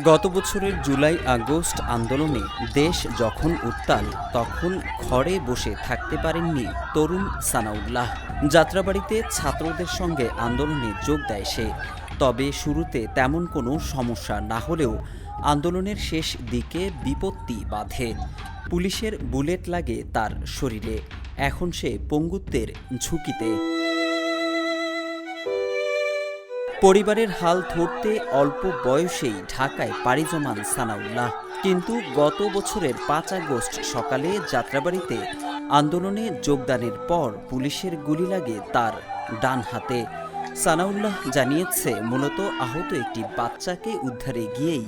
গত বছরের July August আন্দোলনে দেশ যখন উত্তাল তখন ঘরে বসে থাকতে পারেননি তরুণ সানাউল্লাহ। যাত্রাবাড়িতে ছাত্রদের সঙ্গে আন্দোলনে যোগ দেয় সে। তবে শুরুতে তেমন কোনো সমস্যা না হলেও আন্দোলনের শেষ দিকে বিপত্তি বাধে। পুলিশের বুলেট লাগে তার শরীরে। এখন সে পঙ্গুত্বের ঝুঁকিতে। পরিবারের হাল ধরতে অল্প বয়সেই ঢাকায় পাড়ি জমান সানাউল্লাহ। কিন্তু গত বছরের ৫ আগস্ট সকালে যাত্রাবাড়িতে আন্দোলনে যোগদানের পর পুলিশের গুলি লাগে তার ডান হাতে। সানাউল্লাহ জানিয়েছে, মূলত আহত একটি বাচ্চাকে উদ্ধারে গিয়েই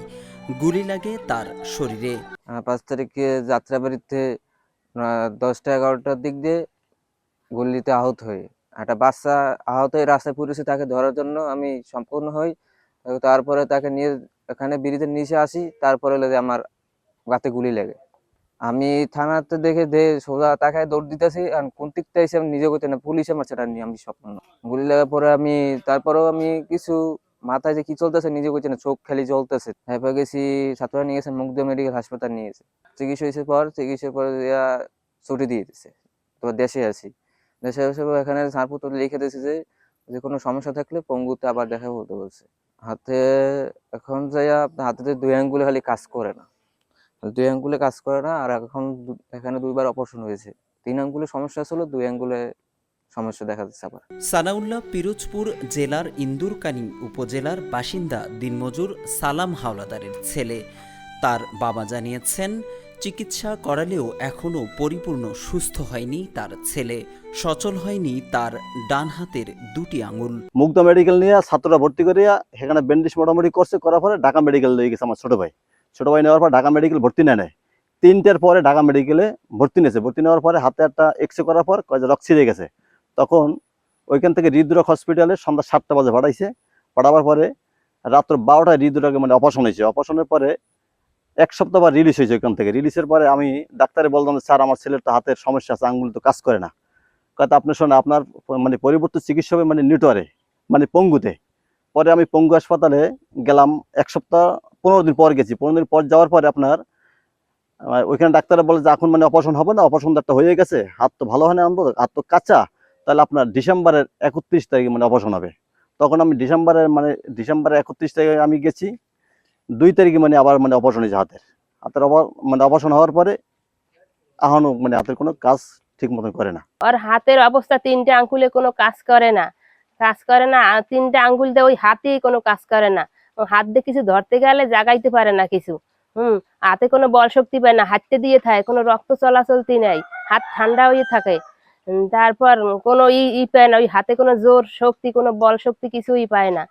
গুলি লাগে তার শরীরে। ৫ তারিখে যাত্রাবাড়িতে ১০টা-১১টার দিক দিয়ে গুলিতে আহত হই। একটা বাচ্চা আহত হয়ে রাস্তায় পড়েছে, তাকে ধরার জন্য আমি সম্পূর্ণ হই। তারপরে তাকে নিয়ে এখানে ব্রিজের নিচে আসি, তারপরে আমার গাতে গুলি লেগে। আমি থানাতে দেখে সোজা তাকায় দৌড় দিতেছি, আর কোন দিকটা এসে আমি নিজে করতে না, পুলিশে মারছে, এটা নিয়ে আমি সম্পূর্ণ গুলি লাগার পরে তারপরেও আমি কিছু মাথায় যে কি চলতেছে নিজে করছে না, চোখ খালি জ্বলতেছে। এরপর গেছি, ছাত্ররা নিয়ে গেছে মুগদা মেডিকেল হাসপাতাল নিয়ে গেছে। চিকিৎসার পরে ছুটি দিয়ে দিচ্ছে। তো দেশে আছি, দেশে এসে এখানে ছাড়পত্র লিখে দিয়েছে যে কোনো সমস্যা থাকলে পঙ্গুতে আবার দেখা বলতে বলছে। হাতে এখন হাতে ২ আঙ্গুলে খালি কাজ করে না, ২ আঙ্গুলে কাজ করে না। আর এখন এখানে ২বার অপারেশন হয়েছে। ৩ আঙ্গুলে সমস্যা ছিল, ২ আঙ্গুলে সমস্যা দেখা যাচ্ছে আবার। সানাউল্লাহ পিরোজপুর জেলার ইন্দুরকানী উপজেলার বাসিন্দা দিনমজুর সালাম হাওলাদারের ছেলে। তার বাবা জানিয়েছেন, চিকিৎসা করালেও এখনও পরিপূর্ণ সুস্থ হয়নি তার ছেলে। সচল হয়নি তার ডান হাতের 2টি আঙুল। মুগদা মেডিকেল নিয়ে ছাত্ররা ভর্তি করিয়া সেখানে ব্যান্ডেজ মোটামুটি করছে, করার পরে ঢাকা মেডিকেল নিয়ে গেছে আমার ছোট ভাই নেওয়ার পর ঢাকা মেডিকেল ভর্তি নেয়। 3টার পরে ঢাকা মেডিকেলে ভর্তি নেওয়ার পরে হাতে একটা এক্সরে করার পর রক্ত ছিঁড়ে গেছে। তখন ওইখান থেকে হৃদরোগ হসপিটালে সন্ধ্যা 7টা বাজে পাঠাবার পরে রাত্র 12টায় হৃদরোগে অপারেশন হয়েছে। অপারেশনের পরে 1 সপ্তাহ পর রিলিজ হয়েছে। ওইখান থেকে রিলিজের পরে আমি ডাক্তারে বললাম, স্যার আমার ছেলের তো হাতের সমস্যা আছে, আঙ্গুল তো কাজ করে না। কথা আপনি শোনে, আপনার পরিবর্তিত চিকিৎসা হবে নিউটরে পঙ্গুতে। পরে আমি পঙ্গু হাসপাতালে গেলাম। 1 সপ্তাহ 15 দিন পর গেছি। 15 দিন পর যাওয়ার পরে আপনার ওইখানে ডাক্তারে বলে যে এখন অপারেশন হবে না, অপারেশন একটা হয়ে গেছে, হাত তো ভালো হয় না, হাত তো কাঁচা, তাহলে আপনার ডিসেম্বরের 31 তারিখে অপারেশন হবে। তখন আমি ডিসেম্বরের 31 তারিখে আমি গেছি। 2 তারিখে আবার অপারেশন হয়েছে হাতের অপারেশন হওয়ার পরে এখনো হাতের কোনো কাজ ঠিক মতন করে না। আর হাতের অবস্থা 3টে আঙ্গুলে কোনো কাজ করে না। 3টে আঙ্গুল দিয়ে ওই হাতেই কোনো কাজ করে না। হাত দিয়ে কিছু ধরতে গেলে জাগাইতে পারে না কিছু। হাতে কোনো বল শক্তি পায় না, হাঁটতে দিয়ে থাকে, কোনো রক্ত চলাচলতি নাই, হাত ঠান্ডা হয়ে থাকে। তারপর কোনো পায় না, ওই হাতে কোনো জোর শক্তি, কোনো বল শক্তি কিছুই পায় না।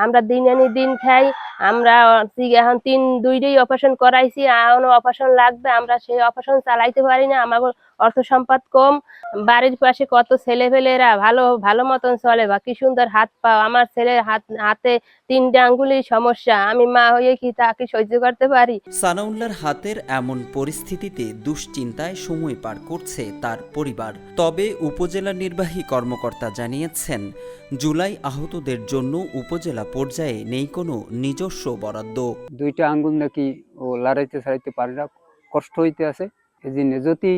আমরা দিন আনি দিন খাই। আমরা এখন 2টাই অপারেশন করাইছি, এখনো অপারেশন লাগবে। আমরা সেই অপারেশন চালাইতে পারি না, আমার অর্থ সম্পদ কম। বাড়ির পাশে কত ছেলেপেলেরা ভালো ভালো মতন চলে, বা কি সুন্দর হাত পা। আমার ছেলের হাতে 3টে আঙ্গুলেই সমস্যা। আমি মা হয়ে কি তাকে সহ্য করতে পারি? সানাউল্লাহর হাতের এমন পরিস্থিতিতে দুশ্চিন্তায় সময় পার করছে তার পরিবার। তবে উপজেলা নির্বাহী কর্মকর্তা জানিয়েছেন, জুলাই আহতদের জন্য উপজেলা পর্যায়ে নেই কোনো নিজস্ব বরাদ্দ। 2টা আঙ্গুল নাকি ও লড়াইতে ছাড়াইতে পারে না, কষ্ট হইতে আছে। এই জন্য যদি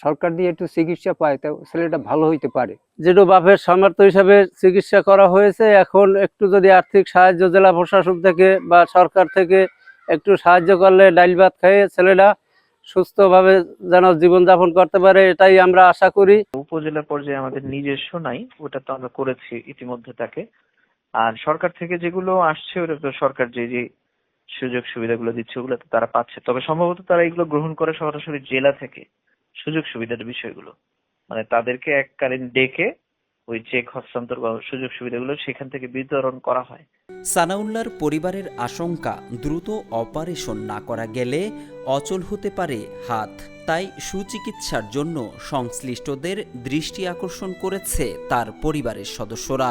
সরকার দিয়ে একটু চিকিৎসা পায়, তা ছেলেটা ভালো হইতে পারে। যেটা বাপের সামর্থ্য হিসাবে চিকিৎসা করা হয়েছে, এখন একটু যদি আর্থিক সাহায্য জেলা প্রশাসন থেকে বা সরকার থেকে একটু সাহায্য করলে ডাইল ভাত খেয়ে ছেলেটা সুস্থভাবে যেন জীবনযাপন করতে পারে, এটাই আমরা আশা করি। উপজেলা পর্যায়ে আমাদের নিজস্ব নাই, ওটা তো আমরা করেছি ইতিমধ্যে তাকে। আর সরকার থেকে যেগুলো আসছে, ওটা তো সরকার যে যে সুযোগ সুবিধাগুলো দিচ্ছে ওগুলো তো তারা পাচ্ছে। তবে সম্ভবত তারা এগুলো গ্রহণ করে সরাসরি জেলা থেকে সুযোগ সুবিধার বিষয়গুলো, তাদেরকে এককালীন ডেকে ওই চেক হস্তান্তর বা সুযোগ সুবিধাগুলো সেখান থেকে বিতরণ করা হয়। সানাউল্লাহর পরিবারের আশঙ্কা, দ্রুত অপারেশন না করা গেলে অচল হতে পারে হাত। তাই সুচিকিৎসার জন্য সংশ্লিষ্টদের দৃষ্টি আকর্ষণ করেছে তার পরিবারের সদস্যরা।